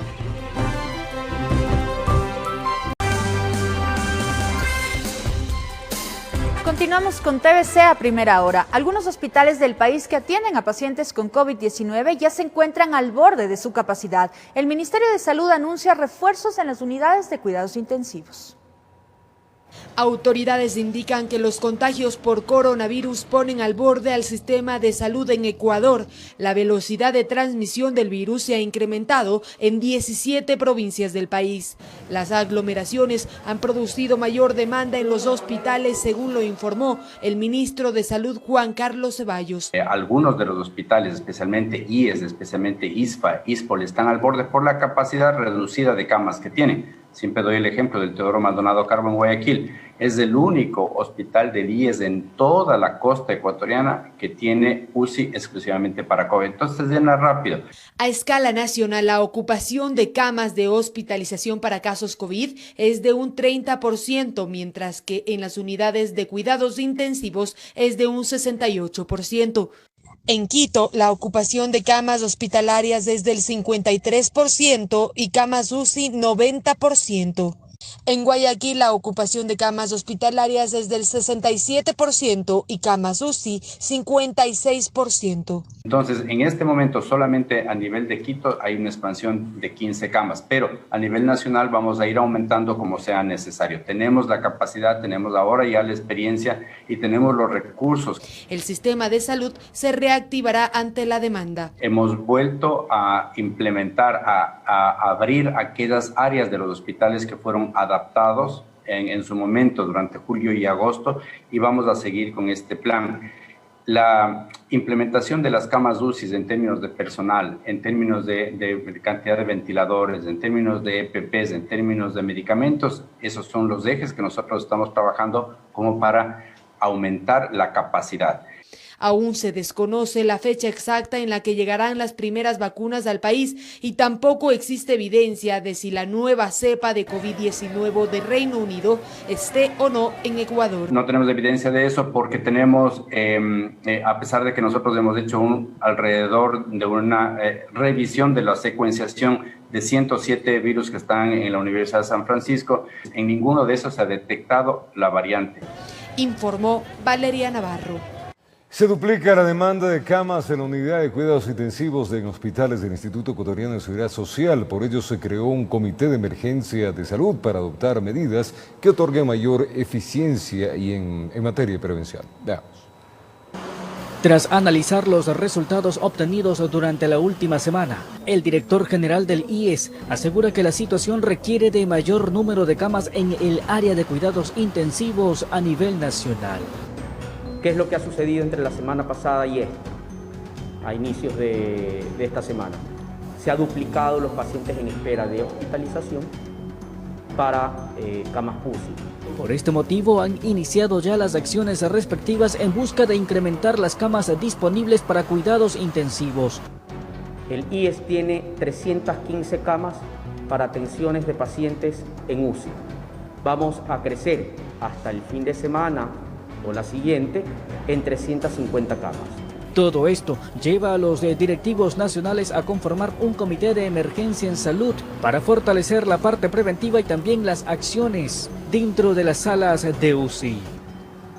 Continuamos con TVC a primera hora. Algunos hospitales del país que atienden a pacientes con COVID-19 ya se encuentran al borde de su capacidad. El Ministerio de Salud anuncia refuerzos en las unidades de cuidados intensivos. Autoridades indican que los contagios por coronavirus ponen al borde al sistema de salud en Ecuador. La velocidad de transmisión del virus se ha incrementado en 17 provincias del país. Las aglomeraciones han producido mayor demanda en los hospitales, según lo informó el ministro de Salud, Juan Carlos Ceballos. Algunos de los hospitales, especialmente IES, especialmente ISFA, ISPOL, están al borde por la capacidad reducida de camas que tienen. Siempre doy el ejemplo del Teodoro Maldonado Carbo en Guayaquil. Es el único hospital del IES en toda la costa ecuatoriana que tiene UCI exclusivamente para COVID. Entonces llena rápido. A escala nacional, la ocupación de camas de hospitalización para casos COVID es de un 30%, mientras que en las unidades de cuidados intensivos es de un 68%. En Quito, la ocupación de camas hospitalarias es del 53% y camas UCI 90%. En Guayaquil, la ocupación de camas hospitalarias es del 67% y camas UCI 56%. Entonces, en este momento, solamente a nivel de Quito hay una expansión de 15 camas, pero a nivel nacional vamos a ir aumentando como sea necesario. Tenemos la capacidad, tenemos ahora ya la experiencia y tenemos los recursos. El sistema de salud se reactivará ante la demanda. Hemos vuelto a implementar, a abrir aquellas áreas de los hospitales que fueron adaptados en su momento durante julio y agosto, y vamos a seguir con este plan. La implementación de las camas UCI en términos de personal, en términos de cantidad de ventiladores, en términos de EPPs, en términos de medicamentos, esos son los ejes que nosotros estamos trabajando como para aumentar la capacidad. Aún se desconoce la fecha exacta en la que llegarán las primeras vacunas al país y tampoco existe evidencia de si la nueva cepa de COVID-19 de Reino Unido esté o no en Ecuador. No tenemos evidencia de eso porque tenemos, a pesar de que nosotros hemos hecho alrededor de una revisión de la secuenciación de 107 virus que están en la Universidad de San Francisco, en ninguno de esos se ha detectado la variante. Informó Valeria Navarro. Se duplica la demanda de camas en la unidad de cuidados intensivos en hospitales del Instituto Ecuatoriano de Seguridad Social. Por ello se creó un comité de emergencia de salud para adoptar medidas que otorguen mayor eficiencia y en materia de prevención. Veamos. Tras analizar los resultados obtenidos durante la última semana, el director general del IES asegura que la situación requiere de mayor número de camas en el área de cuidados intensivos a nivel nacional. ¿Qué es lo que ha sucedido entre la semana pasada y esta, a inicios de esta semana? Se ha duplicado los pacientes en espera de hospitalización para camas UCI. Por este motivo han iniciado ya las acciones respectivas en busca de incrementar las camas disponibles para cuidados intensivos. El IES tiene 315 camas para atenciones de pacientes en UCI. Vamos a crecer hasta el fin de semana o la siguiente en 350 camas. Todo esto lleva a los directivos nacionales a conformar un comité de emergencia en salud para fortalecer la parte preventiva y también las acciones dentro de las salas de UCI.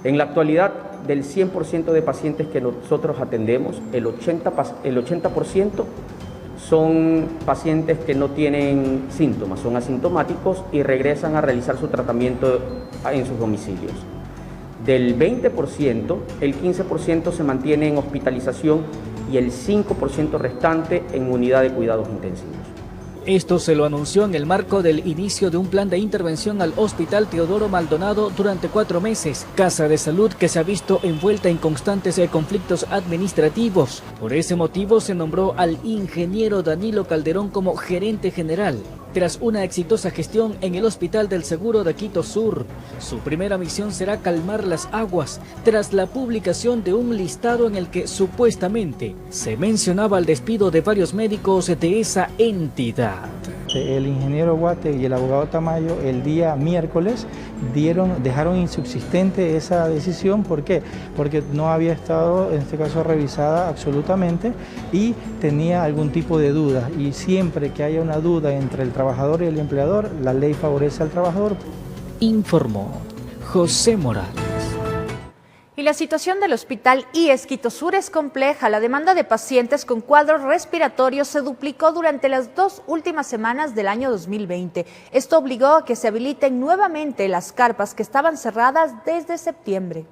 En la actualidad, del 100% de pacientes que nosotros atendemos, el 80% son pacientes que no tienen síntomas, son asintomáticos y regresan a realizar su tratamiento en sus domicilios. Del 20%, el 15% se mantiene en hospitalización y el 5% restante en unidad de cuidados intensivos. Esto se lo anunció en el marco del inicio de un plan de intervención al Hospital Teodoro Maldonado durante 4 meses, casa de salud que se ha visto envuelta en constantes conflictos administrativos. Por ese motivo se nombró al ingeniero Danilo Calderón como gerente general. Tras una exitosa gestión en el Hospital del Seguro de Quito Sur, su primera misión será calmar las aguas tras la publicación de un listado en el que supuestamente se mencionaba el despido de varios médicos de esa entidad. El ingeniero Guate y el abogado Tamayo el día miércoles dejaron insubsistente esa decisión. ¿Por qué? Porque no había estado, en este caso, revisada absolutamente y tenía algún tipo de duda. Y siempre que haya una duda entre el trabajador y el empleador, la ley favorece al trabajador. Informó José Morales. Y la situación del Hospital IES Quito Sur es compleja. La demanda de pacientes con cuadros respiratorios se duplicó durante las 2 últimas semanas del año 2020. Esto obligó a que se habiliten nuevamente las carpas que estaban cerradas desde septiembre.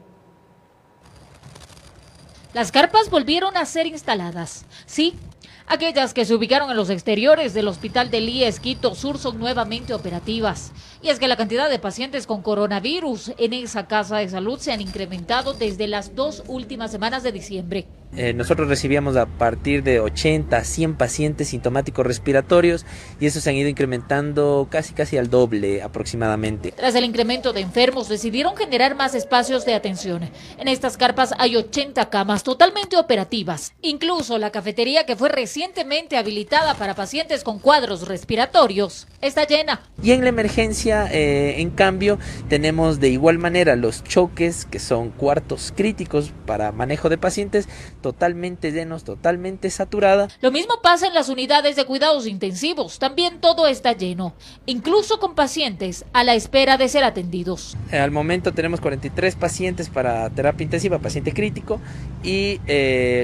Las carpas volvieron a ser instaladas. Sí, aquellas que se ubicaron en los exteriores del Hospital del IES Quito Sur son nuevamente operativas. Y es que la cantidad de pacientes con coronavirus en esa casa de salud se han incrementado desde las 2 últimas semanas de diciembre. Nosotros recibíamos a partir de 80 a 100 pacientes sintomáticos respiratorios y esos se han ido incrementando casi al doble aproximadamente. Tras el incremento de enfermos, decidieron generar más espacios de atención. En estas carpas hay 80 camas totalmente operativas. Incluso la cafetería, que fue recientemente habilitada para pacientes con cuadros respiratorios, está llena. Y en la emergencia, en cambio, tenemos de igual manera los choques, que son cuartos críticos para manejo de pacientes, totalmente llenos, totalmente saturada. Lo mismo pasa en las unidades de cuidados intensivos, también todo está lleno, incluso con pacientes a la espera de ser atendidos. Al momento tenemos 43 pacientes para terapia intensiva, paciente crítico, y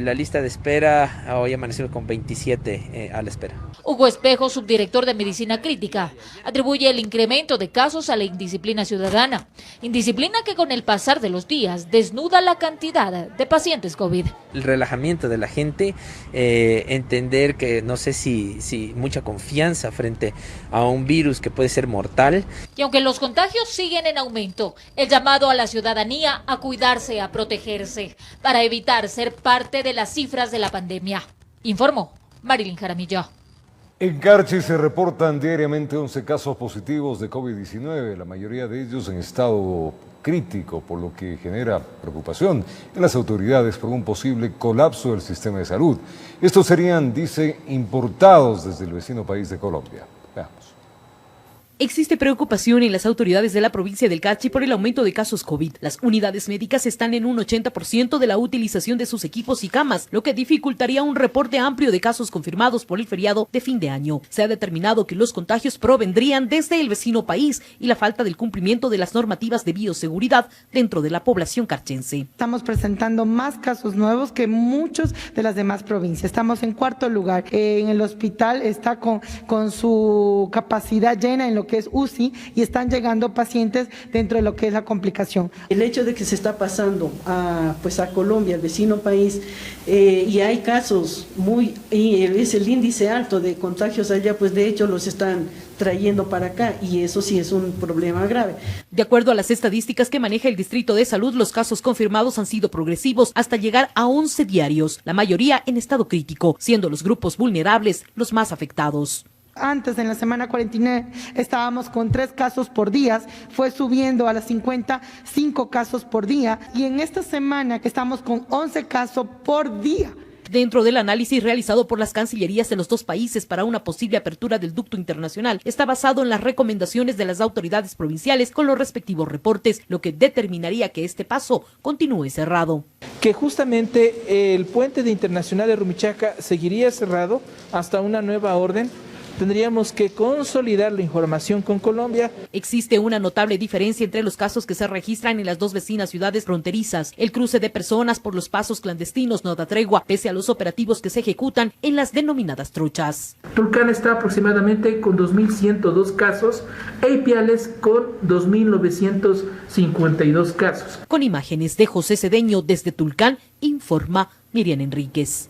la lista de espera hoy amaneció con 27 a la espera. Hugo Espejo, subdirector de Medicina Crítica, atribuye el incremento de casos a la indisciplina ciudadana, indisciplina que con el pasar de los días desnuda la cantidad de pacientes COVID. El relajamiento de la gente, entender que no sé si mucha confianza frente a un virus que puede ser mortal. Y aunque los contagios siguen en aumento, el llamado a la ciudadanía a cuidarse, a protegerse, para evitar ser parte de las cifras de la pandemia. Informó Marilyn Jaramillo. En Carchi se reportan diariamente 11 casos positivos de COVID-19, la mayoría de ellos en estado crítico, por lo que genera preocupación en las autoridades por un posible colapso del sistema de salud. Estos serían, dice, importados desde el vecino país de Colombia. Veamos. Existe preocupación en las autoridades de la provincia del Carchi por el aumento de casos COVID. Las unidades médicas están en un 80% de la utilización de sus equipos y camas, lo que dificultaría un reporte amplio de casos confirmados por el feriado de fin de año. Se ha determinado que los contagios provendrían desde el vecino país y la falta del cumplimiento de las normativas de bioseguridad dentro de la población carchense. Estamos presentando más casos nuevos que muchos de las demás provincias. Estamos en 4º lugar. En el hospital está con su capacidad llena en lo que es UCI y están llegando pacientes dentro de lo que es la complicación. El hecho de que se está pasando a Colombia, el vecino país, y hay casos es el índice alto de contagios allá, pues de hecho los están trayendo para acá y eso sí es un problema grave. De acuerdo a las estadísticas que maneja el Distrito de Salud, los casos confirmados han sido progresivos hasta llegar a 11 diarios, la mayoría en estado crítico, siendo los grupos vulnerables los más afectados. Antes, en la semana 49, estábamos con 3 casos por día, fue subiendo a las 55 casos por día y en esta semana que estamos con 11 casos por día. Dentro del análisis realizado por las cancillerías de los 2 países para una posible apertura del ducto internacional, está basado en las recomendaciones de las autoridades provinciales con los respectivos reportes, lo que determinaría que este paso continúe cerrado. Que justamente el puente de internacional de Rumichaca seguiría cerrado hasta una nueva orden. Tendríamos que consolidar la información con Colombia. Existe una notable diferencia entre los casos que se registran en las 2 vecinas ciudades fronterizas. El cruce de personas por los pasos clandestinos no da tregua, pese a los operativos que se ejecutan en las denominadas truchas. Tulcán está aproximadamente con 2.102 casos e Ipiales con 2.952 casos. Con imágenes de José Cedeño desde Tulcán, informa Miriam Enríquez.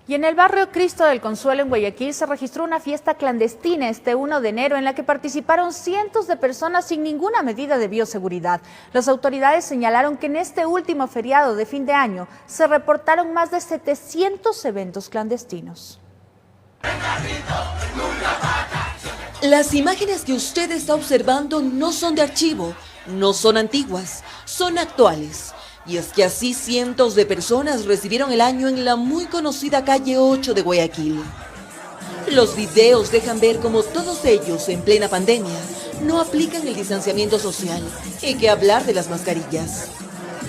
Y en el barrio Cristo del Consuelo en Guayaquil se registró una fiesta clandestina este 1 de enero en la que participaron cientos de personas sin ninguna medida de bioseguridad. Las autoridades señalaron que en este último feriado de fin de año se reportaron más de 700 eventos clandestinos. Las imágenes que usted está observando no son de archivo, no son antiguas, son actuales. Y es que así cientos de personas recibieron el año en la muy conocida calle 8 de Guayaquil. Los videos dejan ver cómo todos ellos, en plena pandemia, no aplican el distanciamiento social y que hablar de las mascarillas.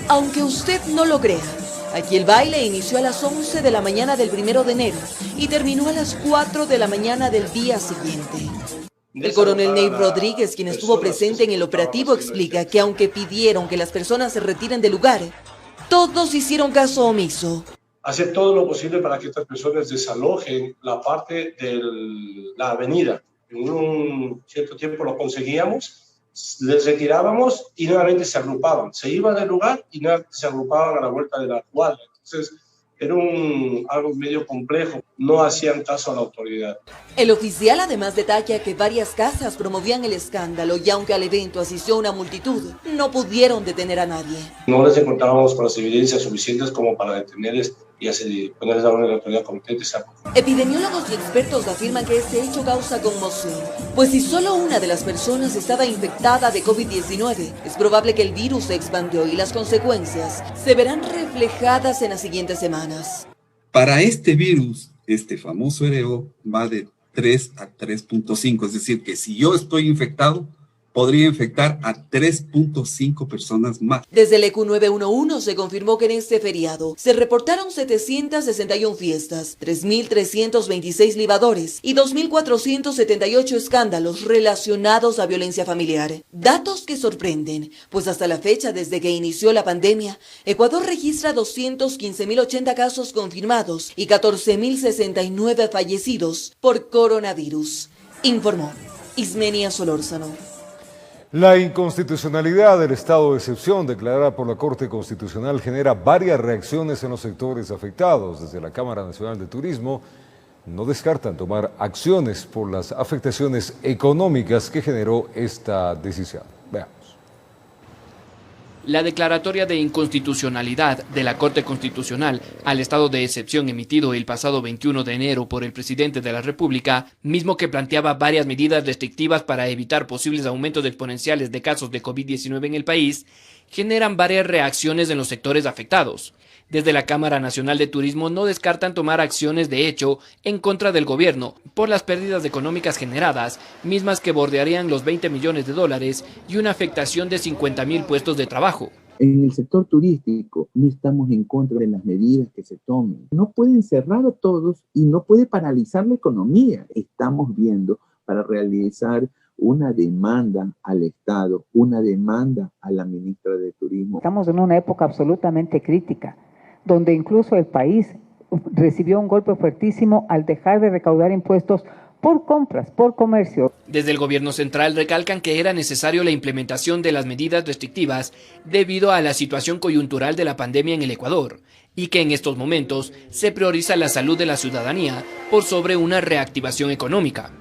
Aunque usted no lo crea, aquí el baile inició a las 11 de la mañana del 1 de enero y terminó a las 4 de la mañana del día siguiente. El coronel Ney Rodríguez, quien estuvo presente en el operativo, explica que aunque pidieron que las personas se retiren del lugar, Todos hicieron caso omiso. Hacer todo lo posible para que estas personas desalojen la parte de la avenida. En un cierto tiempo lo conseguíamos, les retirábamos y nuevamente se agrupaban. Se iban del lugar y nuevamente se agrupaban a la vuelta de la cuadra. Entonces, era algo medio complejo, no hacían caso a la autoridad. El oficial además detalla que varias casas promovían el escándalo y aunque al evento asistió una multitud, no pudieron detener a nadie. No les encontrábamos con las evidencias suficientes como para detenerles y ponerles a una autoridad competente. Epidemiólogos y expertos afirman que este hecho causa conmoción, pues si solo una de las personas estaba infectada de COVID-19, es probable que el virus se expandió y las consecuencias se verán reflejadas en las siguientes semanas. Para este virus, este famoso RO va de 3 a 3.5, es decir, que si yo estoy infectado, podría infectar a 3.5 personas más. Desde el EQ 911 se confirmó que en este feriado se reportaron 761 fiestas, 3.326 libadores y 2.478 escándalos relacionados a violencia familiar. Datos que sorprenden, pues hasta la fecha desde que inició la pandemia, Ecuador registra 215.080 casos confirmados y 14.069 fallecidos por coronavirus, informó Ismenia Solórzano. La inconstitucionalidad del estado de excepción declarada por la Corte Constitucional genera varias reacciones en los sectores afectados. Desde la Cámara Nacional de Turismo no descartan tomar acciones por las afectaciones económicas que generó esta decisión. Veamos. La declaratoria de inconstitucionalidad de la Corte Constitucional al estado de excepción emitido el pasado 21 de enero por el presidente de la República, mismo que planteaba varias medidas restrictivas para evitar posibles aumentos exponenciales de casos de COVID-19 en el país, generan varias reacciones en los sectores afectados. Desde la Cámara Nacional de Turismo no descartan tomar acciones de hecho en contra del gobierno por las pérdidas económicas generadas, mismas que bordearían los $20 millones y una afectación de 50.000 puestos de trabajo. En el sector turístico no estamos en contra de las medidas que se tomen. No pueden cerrar a todos y no puede paralizar la economía. Estamos viendo para realizar una demanda al Estado, una demanda a la ministra de Turismo. Estamos en una época absolutamente crítica, donde incluso el país recibió un golpe fuertísimo al dejar de recaudar impuestos por compras, por comercio. Desde el gobierno central recalcan que era necesario la implementación de las medidas restrictivas debido a la situación coyuntural de la pandemia en el Ecuador y que en estos momentos se prioriza la salud de la ciudadanía por sobre una reactivación económica.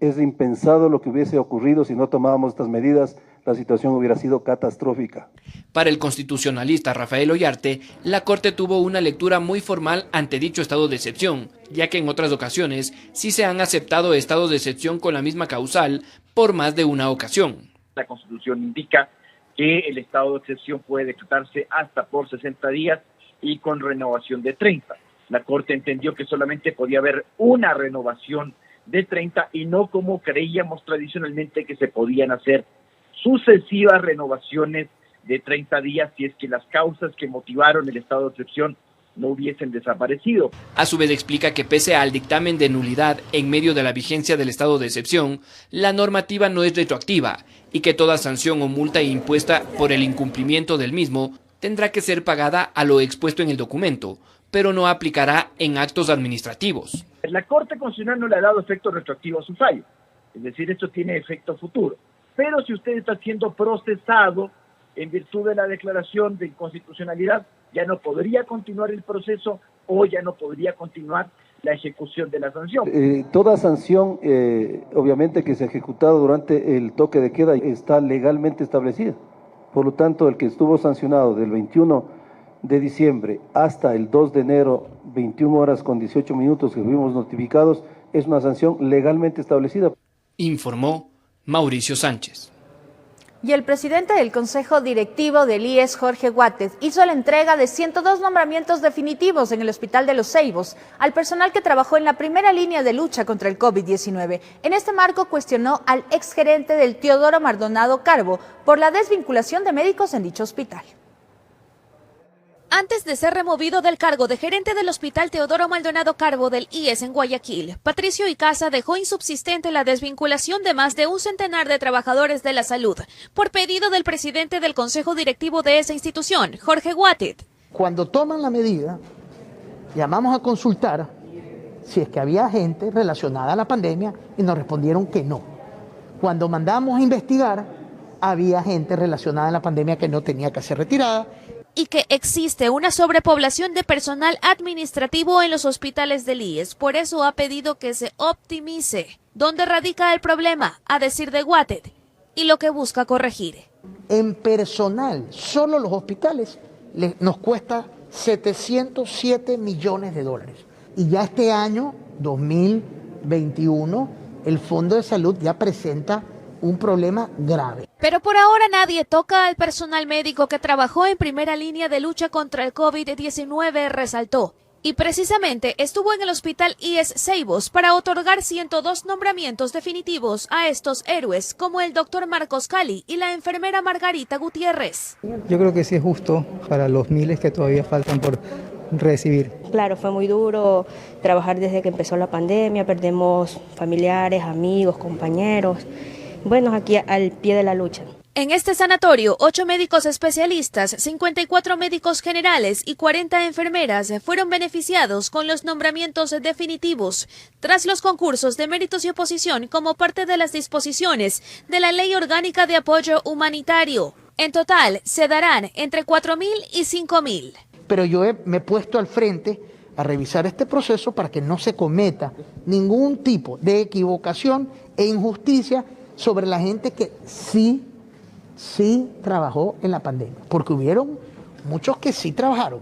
Es impensado lo que hubiese ocurrido si no tomábamos estas medidas. La situación hubiera sido catastrófica. Para el constitucionalista Rafael Ollarte, la Corte tuvo una lectura muy formal ante dicho estado de excepción, ya que en otras ocasiones sí se han aceptado estados de excepción con la misma causal por más de una ocasión. La Constitución indica que el estado de excepción puede decretarse hasta por 60 días y con renovación de 30. La Corte entendió que solamente podía haber una renovación de 30 y no como creíamos tradicionalmente que se podían hacer sucesivas renovaciones de 30 días si es que las causas que motivaron el estado de excepción no hubiesen desaparecido. A su vez explica que pese al dictamen de nulidad en medio de la vigencia del estado de excepción, la normativa no es retroactiva y que toda sanción o multa impuesta por el incumplimiento del mismo tendrá que ser pagada a lo expuesto en el documento, pero no aplicará en actos administrativos. La Corte Constitucional no le ha dado efecto retroactivo a su fallo, es decir, esto tiene efecto futuro. Pero si usted está siendo procesado en virtud de la declaración de inconstitucionalidad, ya no podría continuar el proceso o ya no podría continuar la ejecución de la sanción. Toda sanción, obviamente, que se ha ejecutado durante el toque de queda está legalmente establecida. Por lo tanto, el que estuvo sancionado del 21 de diciembre hasta el 2 de enero, 21 horas con 18 minutos que fuimos notificados, es una sanción legalmente establecida. Informó Mauricio Sánchez. Y el presidente del Consejo Directivo del IES, Jorge Guáttez, hizo la entrega de 102 nombramientos definitivos en el Hospital de Los Ceibos al personal que trabajó en la primera línea de lucha contra el COVID-19. En este marco cuestionó al exgerente del Teodoro Maldonado Carbo por la desvinculación de médicos en dicho hospital. Antes de ser removido del cargo de gerente del Hospital Teodoro Maldonado Carbo del IES en Guayaquil, Patricio Icaza dejó insubsistente la desvinculación de más de un centenar de trabajadores de la salud, por pedido del presidente del Consejo Directivo de esa institución, Jorge Guáttez. Cuando toman la medida, llamamos a consultar si es que había gente relacionada a la pandemia y nos respondieron que no. Cuando mandamos a investigar, había gente relacionada a la pandemia que no tenía que ser retirada. Y que existe una sobrepoblación de personal administrativo en los hospitales del IES. Por eso ha pedido que se optimice. ¿Dónde radica el problema? A decir de Guatet, y lo que busca corregir. En personal, solo los hospitales nos cuesta 707 millones de dólares. Y ya este año, 2021, el Fondo de Salud ya presenta un problema grave. Pero por ahora nadie toca al personal médico que trabajó en primera línea de lucha contra el COVID-19, resaltó. Y precisamente estuvo en el hospital IES Ceibos para otorgar 102 nombramientos definitivos a estos héroes, como el doctor Marcos Cali y la enfermera Margarita Gutiérrez. Yo creo que sí es justo para los miles que todavía faltan por recibir. Claro, fue muy duro trabajar desde que empezó la pandemia, perdemos familiares, amigos, compañeros. Bueno, aquí al pie de la lucha. En este sanatorio, 8 médicos especialistas, 54 médicos generales y 40 enfermeras fueron beneficiados con los nombramientos definitivos tras los concursos de méritos y oposición como parte de las disposiciones de la Ley Orgánica de Apoyo Humanitario. En total, se darán entre 4.000 y 5.000. Pero yo me he puesto al frente a revisar este proceso para que no se cometa ningún tipo de equivocación e injusticia sobre la gente que sí trabajó en la pandemia, porque hubieron muchos que sí trabajaron,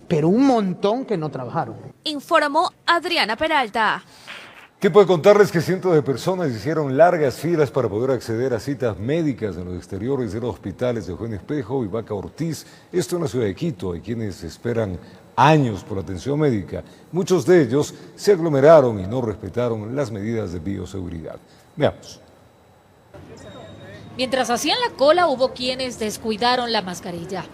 pero un montón que no trabajaron. Informó Adriana Peralta. ¿Qué puede contarles? Que cientos de personas hicieron largas filas para poder acceder a citas médicas en los exteriores de los hospitales de Eugenio Espejo y Vaca Ortiz. Esto en la ciudad de Quito. Hay quienes esperan años por atención médica. Muchos de ellos se aglomeraron y no respetaron las medidas de bioseguridad. Veamos. Mientras hacían la cola, hubo quienes descuidaron la mascarilla,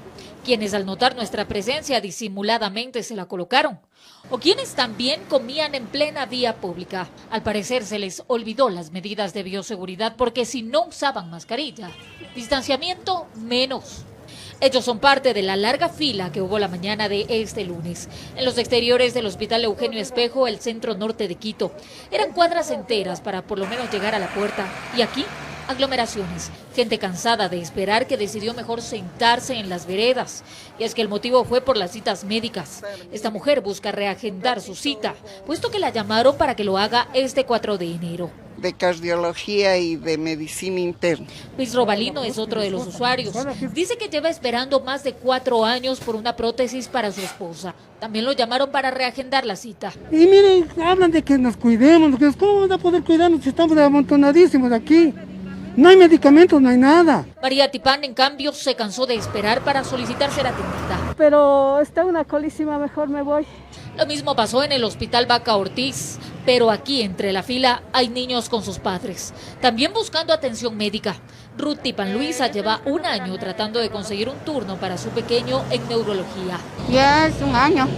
quienes al notar nuestra presencia disimuladamente se la colocaron, o quienes también comían en plena vía pública. Al parecer se les olvidó las medidas de bioseguridad porque si no usaban mascarilla, distanciamiento menos. Ellos son parte de la larga fila que hubo la mañana de este lunes en los exteriores del Hospital Eugenio Espejo, el centro norte de Quito. Eran cuadras enteras para por lo menos llegar a la puerta. Y aquí, aglomeraciones, gente cansada de esperar que decidió mejor sentarse en las veredas. Y es que el motivo fue por las citas médicas. Esta mujer busca reagendar su cita, puesto que la llamaron para que lo haga este 4 de enero. De cardiología y de medicina interna. Luis Robalino es otro de los usuarios. Dice que lleva esperando más de 4 años por una prótesis para su esposa. También lo llamaron para reagendar la cita. Y miren, hablan de que nos cuidemos. ¿Cómo vamos a poder cuidarnos si estamos amontonadísimos aquí? No hay medicamentos, no hay nada. María Tipán, en cambio, se cansó de esperar para solicitar ser atendida. Pero está una colísima, mejor me voy. Lo mismo pasó en el Hospital Vaca Ortiz, pero aquí entre la fila hay niños con sus padres, también buscando atención médica. Ruth Tipán Luisa lleva 1 año tratando de conseguir un turno para su pequeño en neurología. Ya es 1 año.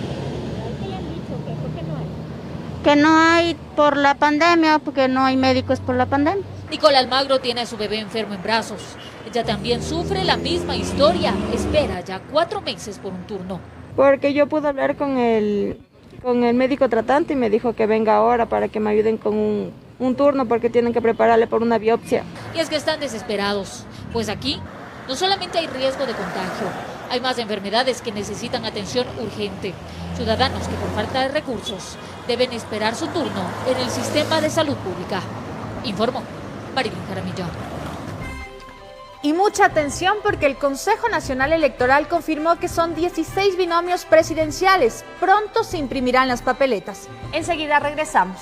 Que no hay por la pandemia, porque no hay médicos por la pandemia. Nicole Almagro tiene a su bebé enfermo en brazos. Ella también sufre la misma historia. Espera ya 4 meses por un turno. Porque yo pude hablar con el médico tratante y me dijo que venga ahora para que me ayuden con un turno porque tienen que prepararle por una biopsia. Y es que están desesperados, pues aquí no solamente hay riesgo de contagio, hay más enfermedades que necesitan atención urgente. Ciudadanos que por falta de recursos deben esperar su turno en el sistema de salud pública. Informó Marilyn Jaramillo. Y mucha atención porque el Consejo Nacional Electoral confirmó que son 16 binomios presidenciales. Pronto se imprimirán las papeletas. Enseguida regresamos.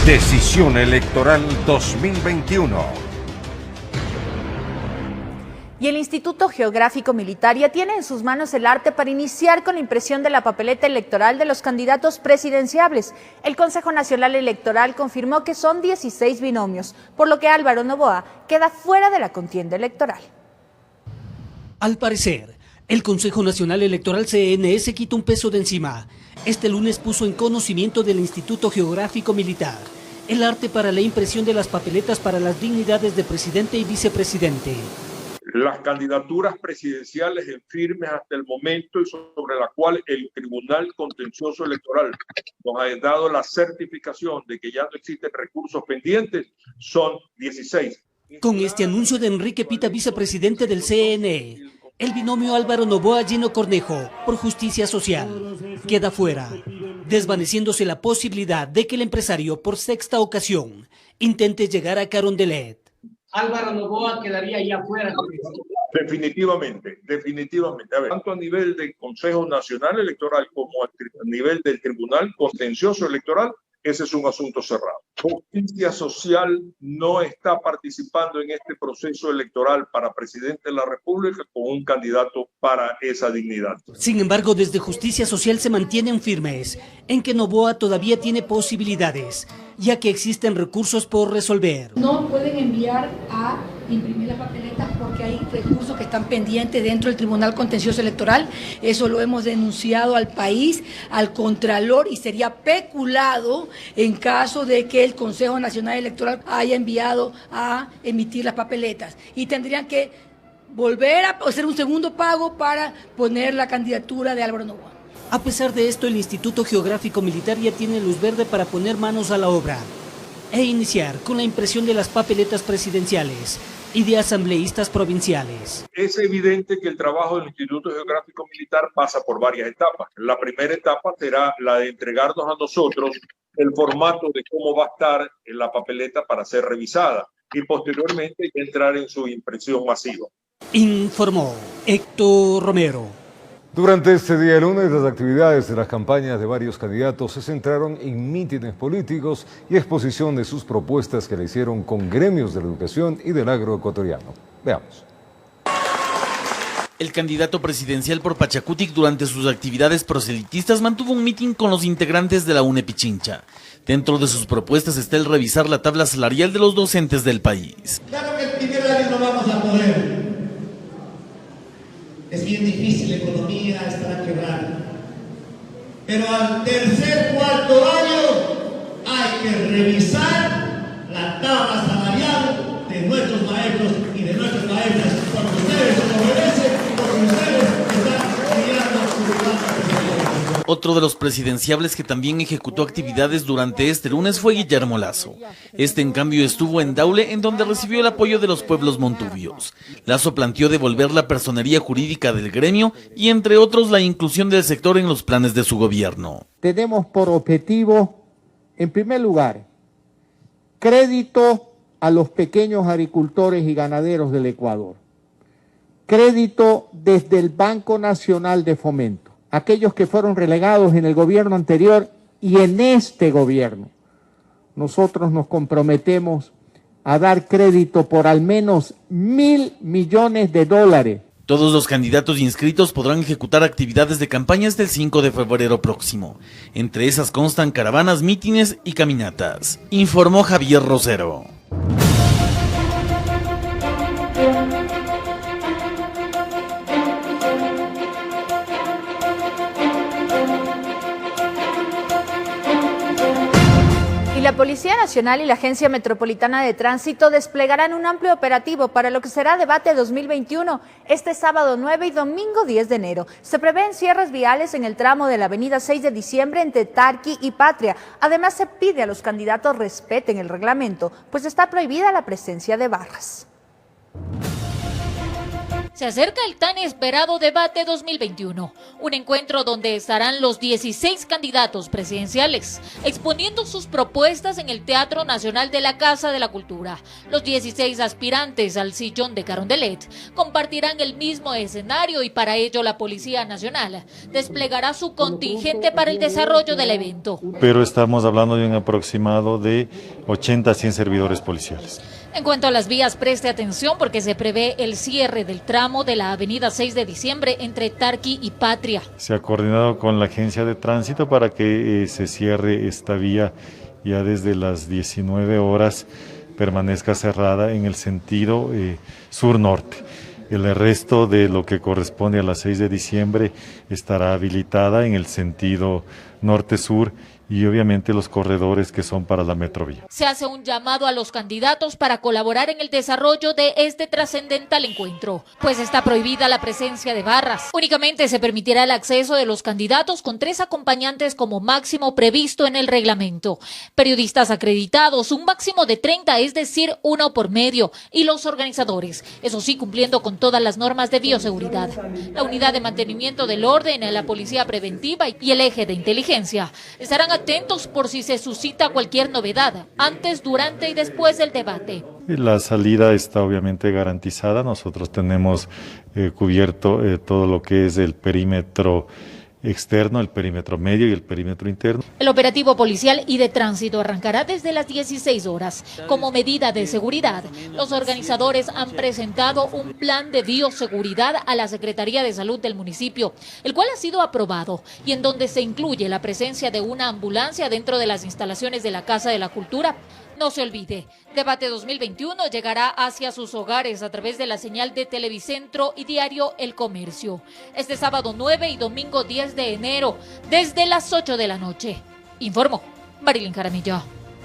Decisión Electoral 2021. Y el Instituto Geográfico Militar ya tiene en sus manos el arte para iniciar con la impresión de la papeleta electoral de los candidatos presidenciables. El Consejo Nacional Electoral confirmó que son 16 binomios, por lo que Álvaro Noboa queda fuera de la contienda electoral. Al parecer, El Consejo Nacional Electoral CNE se quita un peso de encima. Este lunes puso en conocimiento del Instituto Geográfico Militar el arte para la impresión de las papeletas para las dignidades de presidente y vicepresidente. Las candidaturas presidenciales en firmes hasta el momento y sobre la cual el Tribunal Contencioso Electoral nos ha dado la certificación de que ya no existen recursos pendientes son 16. Con este anuncio de Enrique Pita, vicepresidente del CNE, el binomio Álvaro Noboa-Gino Cornejo, por justicia social, queda fuera, desvaneciéndose la posibilidad de que el empresario, por sexta ocasión, intente llegar a Carondelet. Álvaro Noboa quedaría ya fuera. Definitivamente. A ver, tanto a nivel del Consejo Nacional Electoral como a nivel del Tribunal Contencioso Electoral, ese es un asunto cerrado. Justicia Social no está participando en este proceso electoral para presidente de la República con un candidato para esa dignidad. Sin embargo, desde Justicia Social se mantienen firmes en que Noboa todavía tiene posibilidades, ya que existen recursos por resolver. No pueden enviar a imprimir las papeletas porque hay recursos que están pendientes dentro del Tribunal Contencioso Electoral. Eso lo hemos denunciado al país, al Contralor, y sería peculado en caso de que el Consejo Nacional Electoral haya enviado a emitir las papeletas. Y tendrían que volver a hacer un segundo pago para poner la candidatura de Álvaro Noboa. A pesar de esto, el Instituto Geográfico Militar ya tiene luz verde para poner manos a la obra e iniciar con la impresión de las papeletas presidenciales y de asambleístas provinciales. Es evidente que el trabajo del Instituto Geográfico Militar pasa por varias etapas. La primera etapa será la de entregarnos a nosotros el formato de cómo va a estar en la papeleta para ser revisada y posteriormente entrar en su impresión masiva. Informó Héctor Romero. Durante este día lunes, las actividades de las campañas de varios candidatos se centraron en mítines políticos y exposición de sus propuestas que le hicieron con gremios de la educación y del agroecuatoriano. Veamos. El candidato presidencial por Pachacutic durante sus actividades proselitistas mantuvo un mitin con los integrantes de la UNE Pichincha. Dentro de sus propuestas está el revisar la tabla salarial de los docentes del país. Claro que el primer año no vamos a poder. Es bien difícil, la economía está quebrada. Pero al tercer, cuarto año hay que revisar la tabla salarial de nuestros maestros y de nuestras maestras, porque ustedes se lo merecen y porque ustedes están criando su plan. Otro de los presidenciables que también ejecutó actividades durante este lunes fue Guillermo Lazo. Este, en cambio, estuvo en Daule, en donde recibió el apoyo de los pueblos montubios. Lazo planteó devolver la personería jurídica del gremio y, entre otros, la inclusión del sector en los planes de su gobierno. Tenemos por objetivo, en primer lugar, crédito a los pequeños agricultores y ganaderos del Ecuador. Crédito desde el Banco Nacional de Fomento. Aquellos que fueron relegados en el gobierno anterior y en este gobierno. Nosotros nos comprometemos a dar crédito por al menos $1.000 millones. Todos los candidatos inscritos podrán ejecutar actividades de campaña hasta el 5 de febrero próximo. Entre esas constan caravanas, mítines y caminatas. Informó Javier Rosero. La Policía Nacional y la Agencia Metropolitana de Tránsito desplegarán un amplio operativo para lo que será Debate 2021 este sábado 9 y domingo 10 de enero. Se prevén cierres viales en el tramo de la avenida 6 de diciembre entre Tarqui y Patria. Además, se pide a los candidatos respeten el reglamento, pues está prohibida la presencia de barras. Se acerca el tan esperado Debate 2021, un encuentro donde estarán los 16 candidatos presidenciales exponiendo sus propuestas en el Teatro Nacional de la Casa de la Cultura. Los 16 aspirantes al sillón de Carondelet compartirán el mismo escenario y para ello la Policía Nacional desplegará su contingente para el desarrollo del evento. Pero estamos hablando de un aproximado de 80 a 100 servidores policiales. En cuanto a las vías, preste atención porque se prevé el cierre del tramo de la avenida 6 de diciembre entre Tarqui y Patria. Se ha coordinado con la agencia de tránsito para que se cierre esta vía ya desde las 19 horas, permanezca cerrada en el sentido sur-norte. El resto de lo que corresponde a la 6 de diciembre estará habilitada en el sentido norte-sur y obviamente los corredores que son para la Metrovía. Se hace un llamado a los candidatos para colaborar en el desarrollo de este trascendental encuentro, pues está prohibida la presencia de barras. Únicamente se permitirá el acceso de los candidatos con 3 acompañantes como máximo previsto en el reglamento. Periodistas acreditados, un máximo de 30, es decir, 1 por medio, y los organizadores, eso sí, cumpliendo con todas las normas de bioseguridad. La unidad de mantenimiento del orden, la policía preventiva y el eje de inteligencia estarán atentos por si se suscita cualquier novedad antes, durante y después del debate. La salida está obviamente garantizada. Nosotros tenemos cubierto todo lo que es el perímetro externo, el perímetro medio y el perímetro interno. El operativo policial y de tránsito arrancará desde las 16 horas. Como medida de seguridad, los organizadores han presentado un plan de bioseguridad a la Secretaría de Salud del municipio, el cual ha sido aprobado y en donde se incluye la presencia de una ambulancia dentro de las instalaciones de la Casa de la Cultura. No se olvide, Debate 2021 llegará hacia sus hogares a través de la señal de Televicentro y diario El Comercio. Este sábado 9 y domingo 10 de enero, desde las 8 de la noche. Informó Marilyn Jaramillo.